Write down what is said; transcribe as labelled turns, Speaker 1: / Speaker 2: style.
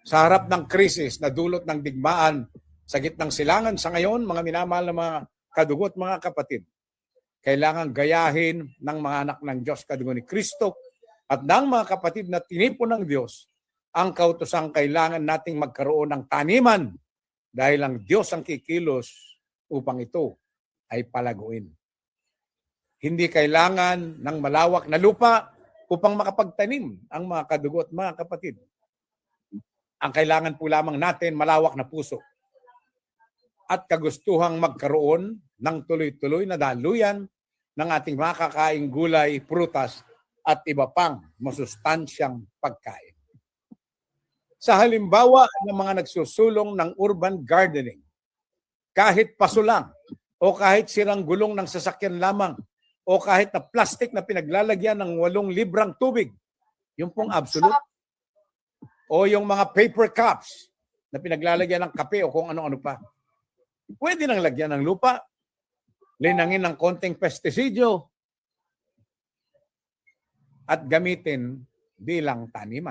Speaker 1: Sa harap ng krisis na dulot ng digmaan sa gitnang silangan sa ngayon, mga minamahal na mga kadugot, mga kapatid, kailangan gayahin ng mga anak ng Diyos, kadugo ni Kristo, at ng mga kapatid na tinipon ng Diyos, ang kautosang kailangan nating magkaroon ng taniman dahil ang Diyos ang kikilos upang ito ay palaguin. Hindi kailangan ng malawak na lupa upang makapagtanim ang mga kadugo at mga kapatid. Ang kailangan po lamang natin malawak na puso at kagustuhang magkaroon ng tuloy-tuloy na daluyan ng ating makakaing gulay, prutas at iba pang masustansyang pagkain. Sa halimbawa ng mga nagsusulong ng urban gardening, kahit paso lang o kahit sirang gulong ng sasakyan lamang o kahit na plastic na pinaglalagyan ng 8 librang tubig, yung pong absolute, o yung mga paper cups na pinaglalagyan ng kape o kung ano-ano pa, pwede nang lagyan ng lupa, linangin ng konting pestisidyo, at gamitin bilang taniman.